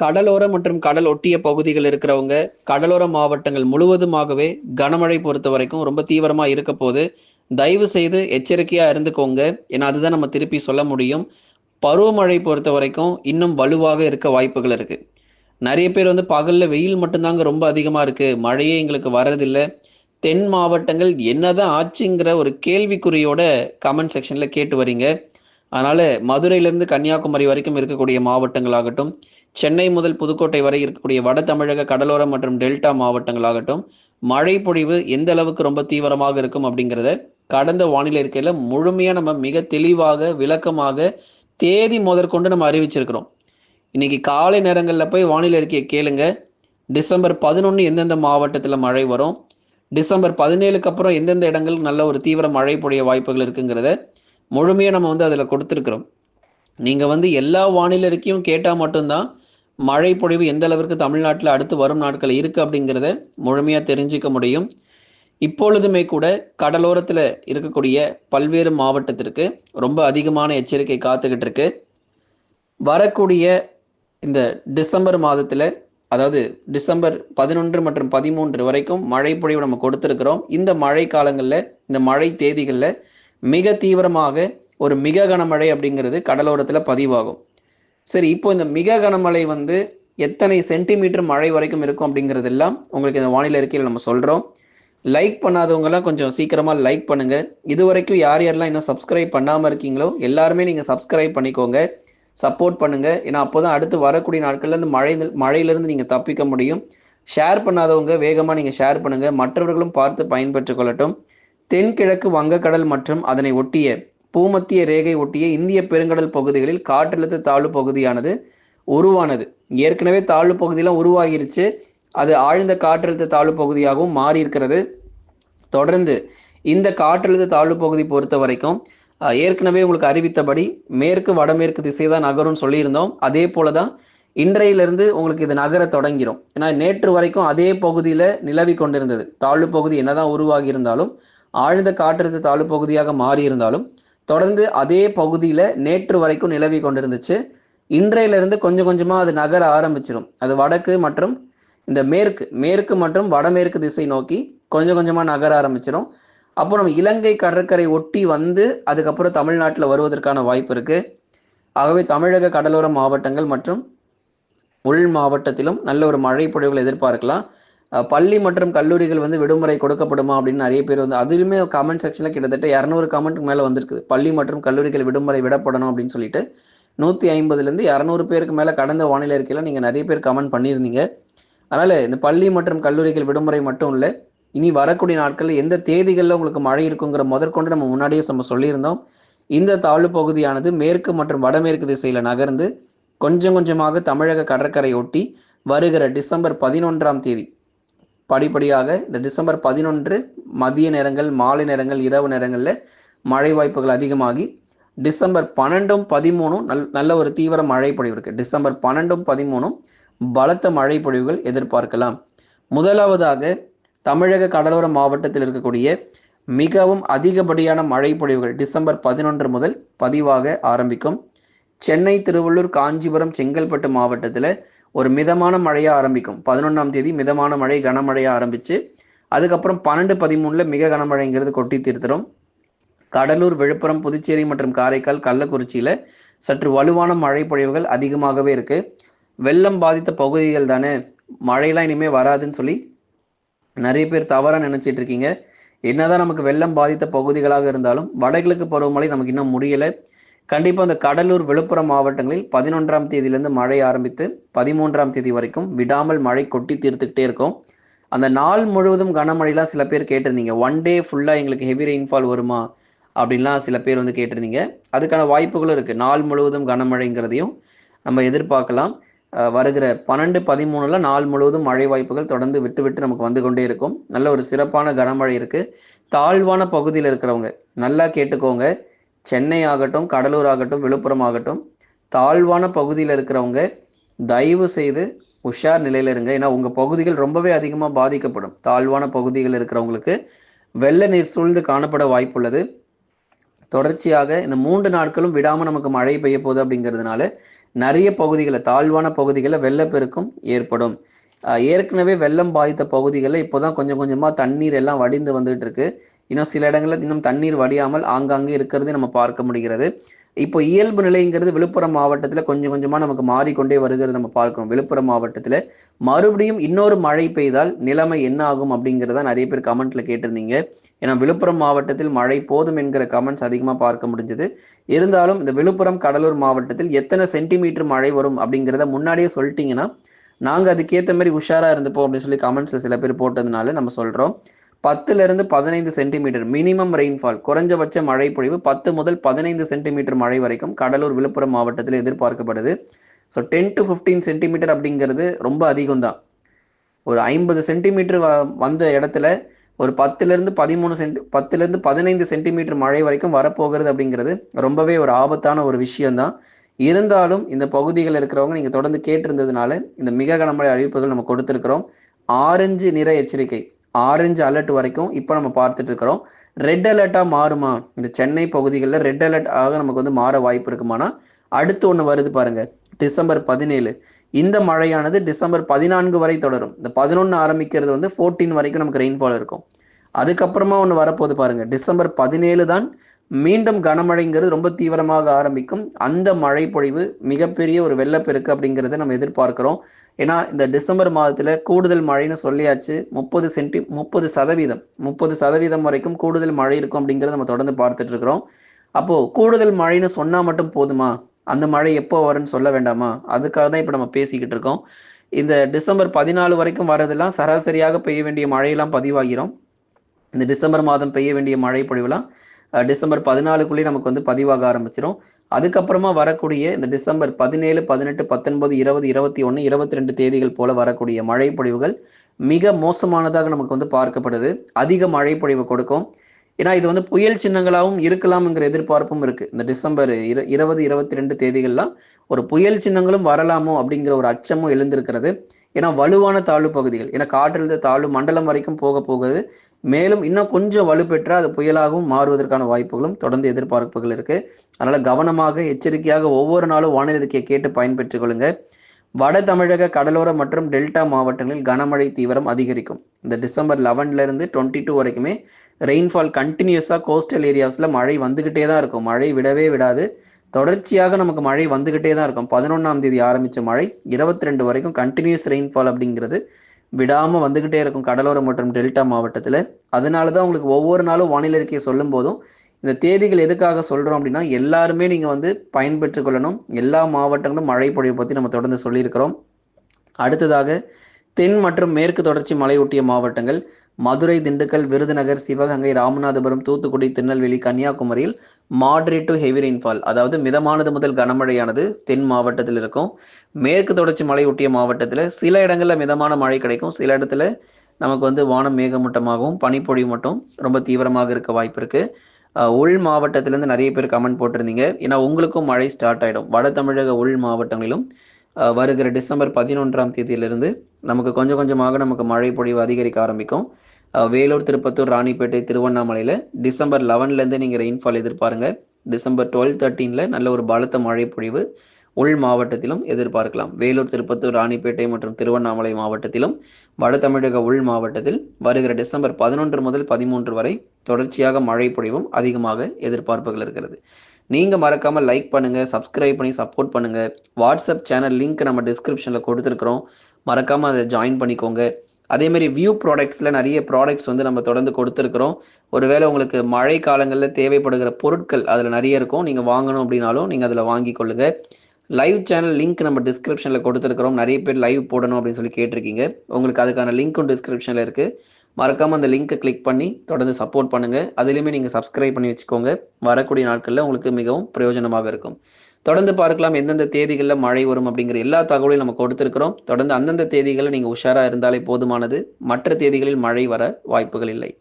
கடலோர மற்றும் கடல் ஒட்டிய பகுதிகள் இருக்கிறவங்க, கடலோர மாவட்டங்கள் முழுவதுமாகவே கனமழை பொறுத்தவரைக்கும் ரொம்ப தீவிரமா இருக்க போது, தயவு செய்து எச்சரிக்கையா இருந்துக்கோங்க. ஏன்னா, அதுதான் நம்ம திருப்பி சொல்ல முடியும். பருவமழை பொறுத்தவரைக்கும் இன்னும் வலுவாக இருக்க வாய்ப்புகள் இருக்கு. நெறைய பேர் வந்து பகல்ல வெயில் மட்டும் தாங்க ரொம்ப அதிகமா இருக்கு. மழையே எங்களுக்கு வர்றதில்ல. தென் மாவட்டங்கள் என்னதான் ஆச்சுங்கிற ஒரு கேள்விக்குறியோட கமெண்ட் செக்ஷன்ல கேட்டு வரீங்க. அதனால மதுரையிலிருந்து கன்னியாகுமரி வரைக்கும் இருக்கக்கூடிய மாவட்டங்களாகட்டும், சென்னை முதல் புதுக்கோட்டை வரை இருக்கக்கூடிய வட தமிழக கடலோரம் மற்றும் டெல்டா மாவட்டங்களாகட்டும், மழை பொழிவு எந்த அளவுக்கு ரொம்ப தீவிரமாக இருக்கும் அப்படிங்கிறத கடந்த வானிலை அறிக்கையில முழுமையா நம்ம மிக தெளிவாக, விளக்கமாக தேதி முதற்கொண்டு நம்ம அறிவிச்சிருக்கிறோம். இன்னைக்கு காலை நேரங்கள்ல போய் வானிலை அறிக்கைய கேளுங்க. டிசம்பர் 11 எந்தெந்த மாவட்டத்தில மழை வரும்? டிசம்பர் 17க்கு அப்புறம் எந்தெந்த இடங்கள் நல்ல ஒரு தீவிர மழை பொழிய வாய்ப்புகள் இருக்குங்கிறத முழுமையா நம்ம வந்து அதில கொடுத்திருக்கிறோம். நீங்க வந்து எல்லா வானிலை அறிக்கையும் கேட்டா மட்டும் தான், மழை பொழிவு எந்த அளவிற்கு தமிழ்நாட்டில அடுத்து வரும் நாட்கள் இருக்கு அப்படிங்கிறத முழுமையா தெரிஞ்சுக்க முடியும். இப்பொழுதுமே கூட கடலோரத்தில இருக்கக்கூடிய பல்வேறு மாவட்டத்திற்கு ரொம்ப அதிகமான எச்சரிக்கை காத்துக்கிட்டு இருக்கு. வரக்கூடிய இந்த டிசம்பர் மாதத்தில, அதாவது டிசம்பர் 11 மற்றும் 13 வரைக்கும் மழை பொழிவு நம்ம கொடுத்திருக்கிறோம். இந்த மழை காலங்கள்ல, இந்த மழை தேதிகள்ல மிக தீவிரமாக ஒரு மிக கனமழை அப்படிங்கிறது கடலோரத்தில பதிவாகும். சரி, இப்போ இந்த மிக கனமழை வந்து எத்தனை சென்டிமீட்டர் மழை வரைக்கும் இருக்கும் அப்படிங்கிறதெல்லாம் உங்களுக்கு இந்த வானிலை அறிக்கையில நம்ம சொல்றோம். லைக் பண்ணாதவங்கலாம் கொஞ்சம் சீக்கிரமா லைக் பண்ணுங்க. இதுவரைக்கும் யார் யாரெல்லாம் இன்னும் சப்ஸ்கிரைப் பண்ணாம இருக்கீங்களோ, எல்லாருமே நீங்க சப்ஸ்கிரைப் பண்ணிக்கோங்க. சப்போர்ட் பண்ணுங்க. ஏன்னா, அப்போதான் அடுத்து வரக்கூடிய நாட்கள்ல இந்த மழையிலிருந்து நீங்க தப்பிக்க முடியும். ஷேர் பண்ணாதவங்க வேகமா நீங்க ஷேர் பண்ணுங்க. மற்றவர்களும் பார்த்து பயன்பெற்றுக் கொள்ளட்டும். தென்கிழக்கு வங்கக்கடல் மற்றும் அதனை ஒட்டிய பூமத்திய ரேகை ஒட்டிய இந்திய பெருங்கடல் பகுதிகளில் காற்றழுத்த தாழ்வு பகுதியானது உருவானது. ஏற்கனவே தாழ்வு பகுதியெல்லாம் உருவாகிருச்சு. அது ஆழ்ந்த காற்றழுத்த தாழ்வு பகுதியாகவும் மாறி இருக்கிறது. தொடர்ந்து இந்த காற்றழுத்த தாழ்வு பகுதி பொறுத்த வரைக்கும் ஏற்கனவே உங்களுக்கு அறிவித்தபடி மேற்கு வடமேற்கு திசை தான் நகரும்னு சொல்லியிருந்தோம். அதே போல தான் இன்றையிலிருந்து உங்களுக்கு இது நகர தொடங்கிரும். ஏன்னா நேற்று வரைக்கும் அதே பகுதியில் நிலவி கொண்டிருந்தது. தாழ்வு பகுதி என்னதான் உருவாகி இருந்தாலும், ஆழ்ந்த காற்றழுத்த தாழ்வு பகுதியாக மாறி இருந்தாலும், தொடர்ந்து அதே பகுதியில் நேற்று வரைக்கும் நிலவி கொண்டிருந்துச்சு. இன்றையிலிருந்து கொஞ்சம் கொஞ்சமாக அது நகர ஆரம்பிச்சிடும். அது வடக்கு மற்றும் இந்த மேற்கு மற்றும் வடமேற்கு திசை நோக்கி கொஞ்சம் கொஞ்சமாக நகர ஆரம்பிச்சிடும். அப்போ நம்ம இலங்கை கடற்கரை ஒட்டி வந்து அதுக்கப்புறம் தமிழ்நாட்டில் வருவதற்கான வாய்ப்பு இருக்கு. ஆகவே தமிழக கடலோர மாவட்டங்கள் மற்றும் உள் மாவட்டத்திலும் நல்ல ஒரு மழை பொழிவுகளை எதிர்பார்க்கலாம். பள்ளி மற்றும் கல்லூரிகள் வந்து விடுமுறை கொடுக்கப்படுமா அப்படின்னு நிறைய பேர் வந்து அதிலுமே கமெண்ட் செக்ஷனில் கிட்டத்தட்ட 200 கமெண்ட்டுக்கு மேலே வந்திருக்குது. பள்ளி மற்றும் கல்லூரிகள் விடுமுறை விடப்படணும் அப்படின்னு சொல்லிட்டு 150லேருந்து 200 பேருக்கு மேலே கடந்த வானிலை அறிக்கையில் நீங்கள் நிறைய பேர் கமெண்ட் பண்ணியிருந்தீங்க. அதனால் இந்த பள்ளி மற்றும் கல்லூரிகள் விடுமுறை மட்டும் இல்லை, இனி வரக்கூடிய நாட்களில் எந்த தேதிகளில் உங்களுக்கு மழை இருக்குங்கிற முதற்கொண்டு நம்ம முன்னாடியே நம்ம சொல்லியிருந்தோம். இந்த தாழ்வு பகுதியானது மேற்கு மற்றும் வடமேற்கு திசையில் நகர்ந்து கொஞ்சம் கொஞ்சமாக தமிழக கடற்கரை ஒட்டி வருகிற டிசம்பர் 11ஆம் தேதி படிப்படியாக இந்த டிசம்பர் 11 மதிய நேரங்கள், மாலை நேரங்கள், இரவு நேரங்களில் மழை வாய்ப்புகள் அதிகமாகி டிசம்பர் 12ம் 13ம் நல்ல ஒரு தீவிர மழை பொழிவு இருக்குது. டிசம்பர் 12ம் 13ம் பலத்த மழை பொழிவுகள் எதிர்பார்க்கலாம். முதலாவதாக தமிழக கடலோர மாவட்டத்தில் இருக்கக்கூடிய மிகவும் அதிகப்படியான மழை பொழிவுகள் டிசம்பர் 11 முதல் பதிவாக ஆரம்பிக்கும். சென்னை, திருவள்ளூர், காஞ்சிபுரம், செங்கல்பட்டு மாவட்டத்தில் ஒரு மிதமான மழையாக ஆரம்பிக்கும். 11ஆம் தேதி மிதமான மழை கனமழையாக ஆரம்பித்து அதுக்கப்புறம் 12, 13ல் மிக கனமழைங்கிறது கொட்டி தீர்த்துடும். கடலூர், விழுப்புரம், புதுச்சேரி மற்றும் காரைக்கால், கள்ளக்குறிச்சியில் சற்று வலுவான மழை பொழிவுகள் அதிகமாகவே இருக்குது. வெள்ளம் பாதித்த பகுதிகள் தானே, மழையெல்லாம் இனிமேல் வராதுன்னு சொல்லி நிறைய பேர் தவறாக நினச்சிட்டு இருக்கீங்க. என்னதான் நமக்கு வெள்ளம் பாதித்த பகுதிகளாக இருந்தாலும் வடகிழக்கு பருவமழை நமக்கு இன்னும் முடியலை. கண்டிப்பாக அந்த கடலூர், விழுப்புரம் மாவட்டங்களில் 11ஆம் தேதியிலேருந்து மழை ஆரம்பித்து 13ஆம் தேதி வரைக்கும் விடாமல் மழை கொட்டி தீர்த்துக்கிட்டே இருக்கும். அந்த நாள் முழுவதும் கனமழைலாம் சில பேர் கேட்டிருந்தீங்க. ஒன் டே ஃபுல்லாக எங்களுக்கு ஹெவி ரெயின்ஃபால் வருமா அப்படின்லாம் சில பேர் வந்து கேட்டிருந்தீங்க. அதுக்கான வாய்ப்புகளும் இருக்குது. நாள் முழுவதும் கனமழைங்கிறதையும் நம்ம எதிர்பார்க்கலாம். வருகிற 12, 13ல் நாள் முழுவதும் மழை வாய்ப்புகள் தொடர்ந்து விட்டு விட்டு நமக்கு வந்து கொண்டே இருக்கும். நல்ல ஒரு சிறப்பான கனமழை இருக்குது. தாழ்வான பகுதியில் இருக்கிறவங்க நல்லா கேட்டுக்கோங்க. சென்னை ஆகட்டும், கடலூர் ஆகட்டும், விழுப்புரம் ஆகட்டும், தாழ்வான பகுதியில் இருக்கிறவங்க தயவு செய்து உஷார் நிலையில் இருங்க. ஏன்னா உங்கள் பகுதிகள் ரொம்பவே அதிகமாக பாதிக்கப்படும். தாழ்வான பகுதிகள் இருக்கிறவங்களுக்கு வெள்ள நீர் சூழ்ந்து காணப்பட வாய்ப்புள்ளது. தொடர்ச்சியாக இந்த 3 நாட்களும் விடாமல் நமக்கு மழை பெய்ய போகுது அப்படிங்கிறதுனால நிறைய பகுதிகளில் தாழ்வான பகுதிகளில் வெள்ளப்பெருக்கும் ஏற்படும். ஏற்கனவே வெள்ளம் பாதித்த பகுதிகளில் இப்போ தான் கொஞ்சம் கொஞ்சமாக தண்ணீர் எல்லாம் வடிந்து வந்துகிட்டு இருக்கு. இன்னும் சில இடங்களில் இன்னும் தண்ணீர் வடியாமல் ஆங்காங்கே இருக்கிறது நம்ம பார்க்க முடிகிறது. இப்போ இயல்பு நிலைங்கிறது விழுப்புரம் மாவட்டத்தில் கொஞ்சம் கொஞ்சமாக நமக்கு மாறிக்கொண்டே வருகிறது நம்ம பார்க்கிறோம். விழுப்புரம் மாவட்டத்தில் மறுபடியும் இன்னொரு மழை பெய்தால் நிலைமை என்ன ஆகும் அப்படிங்கிறத நிறைய பேர் கமெண்ட்ல கேட்டிருந்தீங்க. ஏன்னா விழுப்புரம் மாவட்டத்தில் மழை போதும் என்கிற கமெண்ட்ஸ் அதிகமாக பார்க்க முடிஞ்சது. இருந்தாலும் இந்த விழுப்புரம் கடலூர் மாவட்டத்தில் எத்தனை சென்டிமீட்டர் மழை வரும் அப்படிங்கிறத முன்னாடியே சொல்லிட்டீங்கன்னா நாங்கள் அதுக்கேற்ற மாதிரி உஷாராக இருந்துப்போம் அப்படின்னு சொல்லி கமெண்ட்ஸில் சில பேர் போட்டதுனால நம்ம சொல்கிறோம். 10லிருந்து 15 சென்டிமீட்டர் மினிமம் ரெயின்ஃபால், குறைஞ்சபட்ச மழை பொழிவு 10 முதல் 15 சென்டிமீட்டர் மழை வரைக்கும் கடலூர் விழுப்புரம் மாவட்டத்தில் எதிர்பார்க்கப்படுது. ஸோ 10 to 15 சென்டிமீட்டர் அப்படிங்கிறது ரொம்ப அதிகம் தான். ஒரு 50 சென்டிமீட்டர் வந்த இடத்துல ஒரு 10லிருந்து 15 சென்டிமீட்டர் மழை வரைக்கும் வரப்போகிறது அப்படிங்கிறது ரொம்பவே ஒரு ஆபத்தான ஒரு விஷயம்தான். இருந்தாலும் இந்த பகுதிகளில் இருக்கிறவங்க நீங்கள் தொடர்ந்து கேட்டிருந்ததுனால இந்த மிக கனமழை அறிவிப்புகள் நம்ம கொடுத்துருக்கிறோம். ஆரஞ்சு நிற எச்சரிக்கை, ஆரஞ்சு அலர்ட் வரைக்கும் இப்போ நம்ம பார்த்துட்டு இருக்கிறோம். ரெட் அலர்ட்டாக மாறுமா? இந்த சென்னை பகுதிகளில் ரெட் அலர்ட் ஆக நமக்கு வந்து மாற வாய்ப்பு இருக்குமானா அடுத்து ஒன்று வருது பாருங்க, டிசம்பர் 17. இந்த மழையானது டிசம்பர் 14 வரை தொடரும். இந்த 11 ஆரம்பிக்கிறது வந்து 14 வரைக்கும் நமக்கு ரெயின்ஃபால் இருக்கும். அதுக்கப்புறமா ஒன்று வரப்போகுது பாருங்க, டிசம்பர் 17 தான் மீண்டும் கனமழைங்கிறது ரொம்ப தீவிரமாக ஆரம்பிக்கும். அந்த மழை பொழிவு மிகப்பெரிய ஒரு வெள்ளப்பெருக்கு அப்படிங்கிறத நம்ம எதிர்பார்க்கிறோம். ஏன்னா இந்த டிசம்பர் மாதத்தில் கூடுதல் மழைன்னு சொல்லியாச்சு. 30% வரைக்கும் கூடுதல் மழை இருக்கும் அப்படிங்கிறத நம்ம தொடர்ந்து பார்த்துட்டு இருக்கிறோம். அப்போது கூடுதல் மழைன்னு சொன்னால் மட்டும் போதுமா? அந்த மழை எப்போ வரும்னு சொல்ல வேண்டாமா? அதுக்காக தான் இப்போ நம்ம பேசிக்கிட்டு இருக்கோம். இந்த டிசம்பர் 14 வரைக்கும் வரதெல்லாம் சராசரியாக பெய்ய வேண்டிய மழையெல்லாம் பதிவாகிறோம். இந்த டிசம்பர் மாதம் பெய்ய வேண்டிய மழை பொழிவுலாம் டிசம்பர் 14க்குள்ளேயே நமக்கு வந்து பதிவாக ஆரம்பிச்சிடும். அதுக்கப்புறமா வரக்கூடிய இந்த டிசம்பர் 17, 18, 19, 20, 21, 22 தேதிகள் போல வரக்கூடிய மழை பொழிவுகள் மிக மோசமானதாக நமக்கு வந்து பார்க்கப்படுது. அதிக மழை பொழிவு கொடுக்கும். ஏன்னா இது வந்து புயல் சின்னங்களாகவும் இருக்கலாம்ங்கிற எதிர்பார்ப்பும் இருக்கு. இந்த டிசம்பர் 20, 22 தேதிகள்லாம் ஒரு புயல் சின்னங்களும் வரலாமோ அப்படிங்கிற ஒரு அச்சமும் எழுந்திருக்கிறது. ஏன்னா வலுவான தாழ்வு பகுதிகள், ஏன்னா காற்றழுத்த தாழ்வு மண்டலம் வரைக்கும் போக போகுது. மேலும் இன்னும் கொஞ்சம் வலுப்பெற்றால் அது புயலாகவும் மாறுவதற்கான வாய்ப்புகளும் தொடர்ந்து எதிர்பார்ப்புகள் இருக்கு. அதனால கவனமாக எச்சரிக்கையாக ஒவ்வொரு நாளும் வானிலை அறிக்கையை கேட்டு பயன்பெற்றுக் கொள்ளுங்க. வட தமிழக கடலோர மற்றும் டெல்டா மாவட்டங்களில் கனமழை தீவிரம் அதிகரிக்கும். இந்த டிசம்பர் 11லேருந்து 22 வரைக்குமே ரெயின்ஃபால் கண்டினியூஸாக கோஸ்டல் ஏரியாஸில் மழை வந்துக்கிட்டே தான் இருக்கும். மழை விடவே விடாது. தொடர்ச்சியாக நமக்கு மழை வந்துக்கிட்டே தான் இருக்கும். 11ஆம் தேதி ஆரம்பித்த மழை 22 வரைக்கும் கண்டினியூஸ் ரெயின்ஃபால் அப்படிங்கிறது விடாமல் வந்துக்கிட்டே இருக்கும் கடலோரம் மற்றும் டெல்டா மாவட்டத்தில். அதனால தான் உங்களுக்கு ஒவ்வொரு நாளும் வானிலை அறிக்கையை சொல்லும் போதும் இந்த தேதிகள் எதுக்காக சொல்கிறோம் அப்படின்னா எல்லாருமே நீங்கள் வந்து பயன்பெற்று கொள்ளணும். எல்லா மாவட்டங்களும் மழை பொழிவை பற்றி நம்ம தொடர்ந்து சொல்லியிருக்கிறோம். அடுத்ததாக தென் மற்றும் மேற்கு தொடர்ச்சி மலையொட்டிய மாவட்டங்கள் மதுரை, திண்டுக்கல், விருதுநகர், சிவகங்கை, ராமநாதபுரம், தூத்துக்குடி, திருநெல்வேலி, கன்னியாகுமரியில் மாடரேட் டு ஹெவி ரெயின்ஃபால், அதாவது மிதமானது முதல் கனமழையானது தென் மாவட்டத்தில் இருக்கும். மேற்கு தொடர்ச்சி மலையொட்டிய மாவட்டத்தில் சில இடங்களில் மிதமான மழை கிடைக்கும். சில இடத்துல நமக்கு வந்து வானம் மேகமூட்டமாகவும் பனிப்பொழிவு மட்டும் ரொம்ப தீவிரமாக இருக்க வாய்ப்பு இருக்கு. உள் மாவட்டத்திலேருந்து நிறைய பேர் கமெண்ட் போட்டிருந்தீங்க. ஏன்னா உங்களுக்கும் மழை ஸ்டார்ட் ஆகிடும். வட தமிழக உள் மாவட்டங்களிலும் வருகிற டிசம்பர் 11ஆம் தேதியிலிருந்து நமக்கு கொஞ்சம் கொஞ்சமாக நமக்கு மழை பொழிவு அதிகரிக்க ஆரம்பிக்கும். வேலூர், திருப்பத்தூர், ராணிப்பேட்டை, திருவண்ணாமலையில் டிசம்பர் 11லேருந்து நீங்கள் ரெயின்ஃபால் எதிர்பாருங்க. டிசம்பர் 12, 13 நல்ல ஒரு பலத்த மழை பொழிவு உள் மாவட்டத்திலும் எதிர்பார்க்கலாம். வேலூர், திருப்பத்தூர், ராணிப்பேட்டை மற்றும் திருவண்ணாமலை மாவட்டத்திலும் வட தமிழக உள் மாவட்டத்தில் வருகிற டிசம்பர் 11 முதல் 13 வரை தொடர்ச்சியாக மழை பொழிவும் அதிகமாக எதிர்பார்ப்புகள் இருக்கிறது. நீங்கள் மறக்காமல் லைக் பண்ணுங்கள், சப்ஸ்கிரைப் பண்ணி சப்போர்ட் பண்ணுங்கள். வாட்ஸ்அப் சேனல் லிங்க் நம்ம டிஸ்கிரிப்ஷனில் கொடுத்துருக்குறோம். மறக்காமல் அதை ஜாயின் பண்ணிக்கோங்க. அதேமாதிரி வியூ ப்ராடக்ட்ஸில் நிறைய ப்ராடக்ட்ஸ் வந்து நம்ம தொடர்ந்து கொடுத்துருக்குறோம். ஒருவேளை உங்களுக்கு மழை காலங்களில் தேவைப்படுகிற பொருட்கள் அதில் நிறைய இருக்கும். நீங்கள் வாங்கணும் அப்படின்னாலும் நீங்கள் அதில் வாங்கி கொள்ளுங்கள். லைவ் சேனல் லிங்க் நம்ம டிஸ்கிரிப்ஷனில் கொடுத்துருக்குறோம். நிறைய பேர் லைவ் போடணும் அப்படின்னு சொல்லி கேட்டிருக்கீங்க. உங்களுக்கு அதுக்கான லிங்க்கும் டிஸ்கிரிப்ஷனில் இருக்குது. மறக்காமல் அந்த லிங்க்கை கிளிக் பண்ணி தொடர்ந்து சப்போர்ட் பண்ணுங்கள். அதுலேயுமே நீங்கள் சப்ஸ்கிரைப் பண்ணி வச்சுக்கோங்க. வரக்கூடிய நாட்களில் உங்களுக்கு மிகவும் பிரயோஜனமாக இருக்கும். தொடர்ந்து பார்க்கலாம் எந்தெந்த தேதிகளில் மழை வரும் அப்படிங்கிற எல்லா தகவலையும் நம்ம கொடுத்துருக்குறோம். தொடர்ந்து அந்தந்த தேதிகளில் நீங்கள் உஷாராக இருந்தாலே போதுமானது. மற்ற தேதிகளில் மழை வர வாய்ப்புகள் இல்லை.